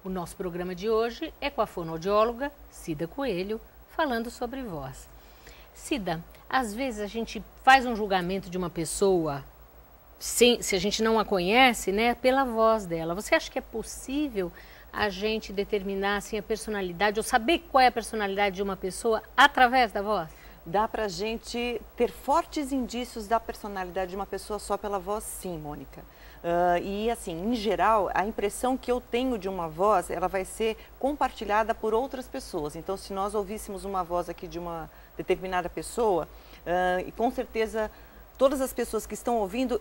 O nosso programa de hoje é com a fonoaudióloga Cida Coelho, falando sobre voz. Cida, às vezes a gente faz um julgamento de uma pessoa, se a gente não a conhece, né, pela voz dela. Você acha que é possível a gente determinar assim, a personalidade, ou saber qual é a personalidade de uma pessoa através da voz? Dá pra gente ter fortes indícios da personalidade de uma pessoa só pela voz, sim, Mônica. E assim, em geral, a impressão que eu tenho de uma voz, ela vai ser compartilhada por outras pessoas. Então, se nós ouvíssemos uma voz aqui de uma determinada pessoa, e com certeza todas as pessoas que estão ouvindo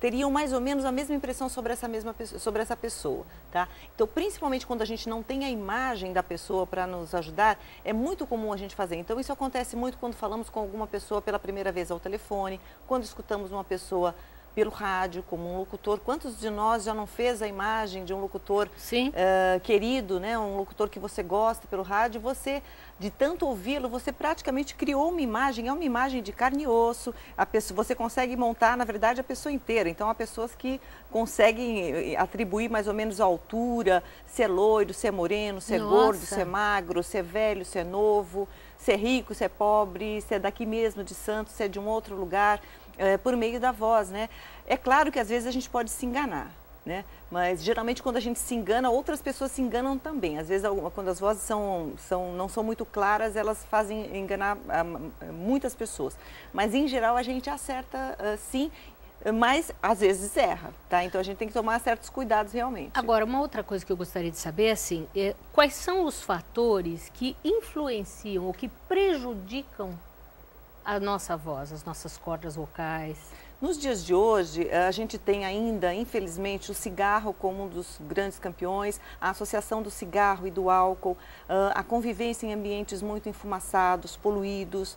teriam mais ou menos a mesma impressão sobre essa pessoa, tá? Então, principalmente quando a gente não tem a imagem da pessoa para nos ajudar, é muito comum a gente fazer. Então, isso acontece muito quando falamos com alguma pessoa pela primeira vez ao telefone, quando escutamos uma pessoa pelo rádio, como um locutor. Quantos de nós já não fez a imagem de um locutor querido, né? Um locutor que você gosta pelo rádio, você, de tanto ouvi-lo, você praticamente criou uma imagem, é uma imagem de carne e osso, você consegue montar, na verdade, a pessoa inteira. Então, há pessoas que conseguem atribuir mais ou menos a altura, se é loiro, se é moreno, se é gordo, se é magro, se é velho, se é novo, se é rico, se é pobre, se é daqui mesmo de Santos, se é de um outro lugar, por meio da voz, né? É claro que às vezes a gente pode se enganar, né? Mas geralmente quando a gente se engana, outras pessoas se enganam também. Às vezes quando as vozes não são muito claras, elas fazem enganar muitas pessoas. Mas em geral a gente acerta sim, mas às vezes erra, tá? Então a gente tem que tomar certos cuidados realmente. Agora, uma outra coisa que eu gostaria de saber, assim, quais são os fatores que influenciam ou que prejudicam a nossa voz, as nossas cordas vocais? Nos dias de hoje, a gente tem ainda, infelizmente, o cigarro como um dos grandes campeões, a associação do cigarro e do álcool, a convivência em ambientes muito enfumaçados, poluídos,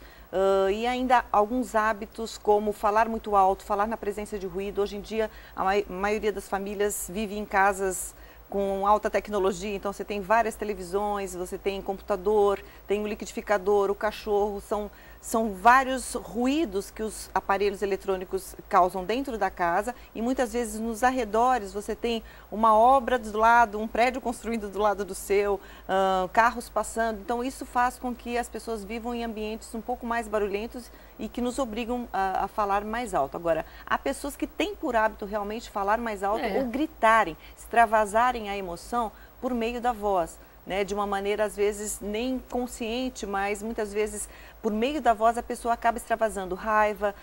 e ainda alguns hábitos como falar muito alto, falar na presença de ruído. Hoje em dia, a maioria das famílias vive em casas com alta tecnologia, então você tem várias televisões, você tem computador, tem o liquidificador, o cachorro, são vários ruídos que os aparelhos eletrônicos causam dentro da casa e muitas vezes nos arredores você tem uma obra do lado, um prédio construído do lado do seu, carros passando, então isso faz com que as pessoas vivam em ambientes um pouco mais barulhentos e que nos obrigam a falar mais alto. Agora, há pessoas que têm por hábito realmente falar mais alto ou gritarem, extravasarem a emoção por meio da voz, né? De uma maneira, às vezes, nem consciente, mas muitas vezes, por meio da voz, a pessoa acaba extravasando raiva,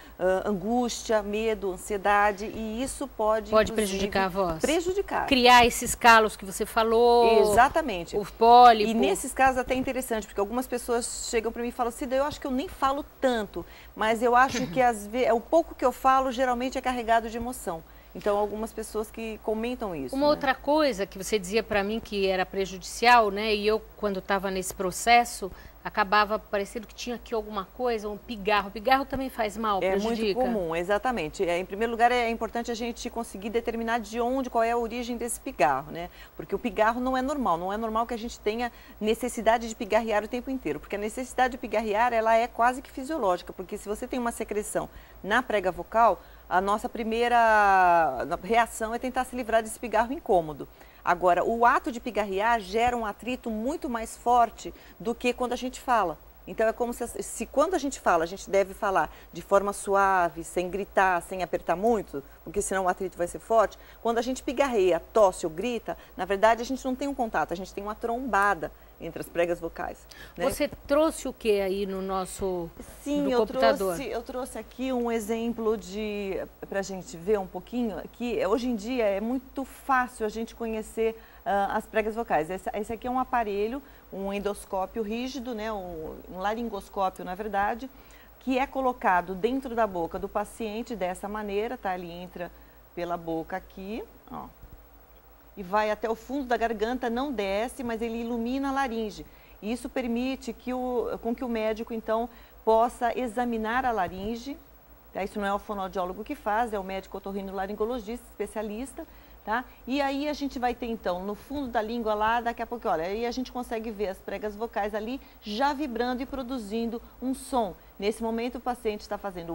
angústia, medo, ansiedade, e isso pode prejudicar a voz. Prejudicar. Criar esses calos que você falou. Exatamente. O pólipo. E nesses casos até é interessante, porque algumas pessoas chegam para mim e falam, Cida, eu acho que eu nem falo tanto, mas eu acho que às vezes, o pouco que eu falo geralmente é carregado de emoção. Então, algumas pessoas que comentam isso. Uma outra coisa que você dizia para mim que era prejudicial, né? E eu, quando estava nesse processo, acabava parecendo que tinha aqui alguma coisa, um pigarro. O pigarro também faz mal, prejudica? É muito comum, exatamente. Em primeiro lugar, é importante a gente conseguir determinar qual é a origem desse pigarro, né? Porque o pigarro não é normal que a gente tenha necessidade de pigarrear o tempo inteiro, porque a necessidade de pigarrear, ela é quase que fisiológica, porque se você tem uma secreção na prega vocal, a nossa primeira reação é tentar se livrar desse pigarro incômodo. Agora, o ato de pigarrear gera um atrito muito mais forte do que quando a gente fala. Então, é como se quando a gente fala, a gente deve falar de forma suave, sem gritar, sem apertar muito, porque senão o atrito vai ser forte. Quando a gente pigarreia, tosse ou grita, na verdade a gente não tem um contato, a gente tem uma trombada entre as pregas vocais, né? Você trouxe o que aí no nosso computador? Sim, eu trouxe aqui um exemplo para a gente ver um pouquinho, que hoje em dia é muito fácil a gente conhecer as pregas vocais. Esse aqui é um aparelho, um endoscópio rígido, né, um laringoscópio, na verdade, que é colocado dentro da boca do paciente dessa maneira, tá? Ele entra pela boca aqui, ó, e vai até o fundo da garganta, não desce, mas ele ilumina a laringe. E isso permite com que o médico, então, possa examinar a laringe. Tá? Isso não é o fonoaudiólogo que faz, é o médico otorrinolaringologista, especialista. Tá? E aí a gente vai ter, então, no fundo da língua lá, daqui a pouco, olha, aí a gente consegue ver as pregas vocais ali já vibrando e produzindo um som. Nesse momento o paciente está fazendo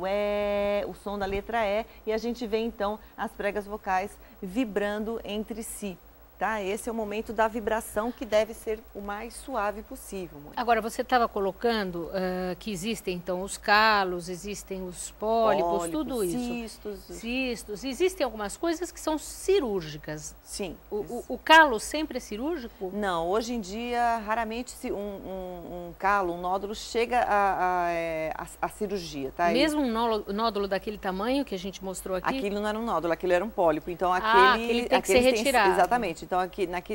o som da letra E, e a gente vê, então, as pregas vocais vibrando entre si. tá? Esse é o momento da vibração que deve ser o mais suave possível, Mônica. Agora, você estava colocando que existem, então, os calos, existem os pólipos, tudo isso. Cistos. Existem algumas coisas que são cirúrgicas. Sim. O calo sempre é cirúrgico? Não, hoje em dia, raramente um calo, um nódulo chega a cirurgia, tá? Mesmo um nódulo daquele tamanho que a gente mostrou aqui? Aquilo não era um nódulo, aquilo era um pólipo. Então, aquele tem que ser retirado. Exatamente. Então,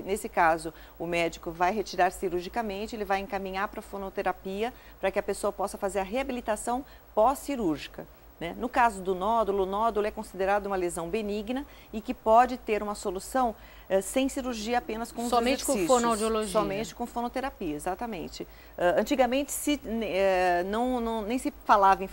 nesse caso, o médico vai retirar cirurgicamente, ele vai encaminhar para a fonoterapia para que a pessoa possa fazer a reabilitação pós-cirúrgica. Né? No caso do nódulo, o nódulo é considerado uma lesão benigna e que pode ter uma solução sem cirurgia, apenas com os exercícios. Somente com fonoaudiologia? Somente com fonoterapia, exatamente. Antigamente,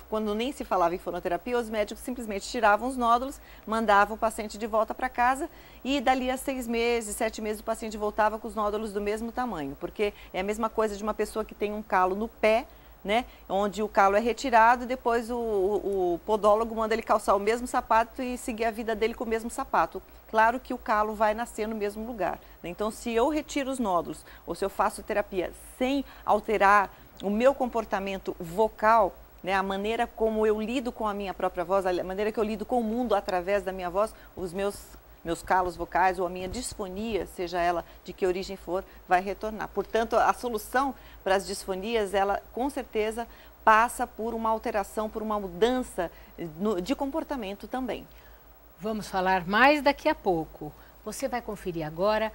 quando nem se falava em fonoterapia, os médicos simplesmente tiravam os nódulos, mandavam o paciente de volta para casa e dali a 6 meses, 7 meses, o paciente voltava com os nódulos do mesmo tamanho, porque é a mesma coisa de uma pessoa que tem um calo no pé, né, onde o calo é retirado, depois o podólogo manda ele calçar o mesmo sapato e seguir a vida dele com o mesmo sapato. Claro que o calo vai nascer no mesmo lugar, né? Então, se eu retiro os nódulos ou se eu faço terapia sem alterar o meu comportamento vocal, né, a maneira como eu lido com a minha própria voz, a maneira que eu lido com o mundo através da minha voz, os meus calos vocais ou a minha disfonia, seja ela de que origem for, vai retornar. Portanto, a solução para as disfonias, ela com certeza passa por uma alteração, por uma mudança de comportamento também. Vamos falar mais daqui a pouco. Você vai conferir agora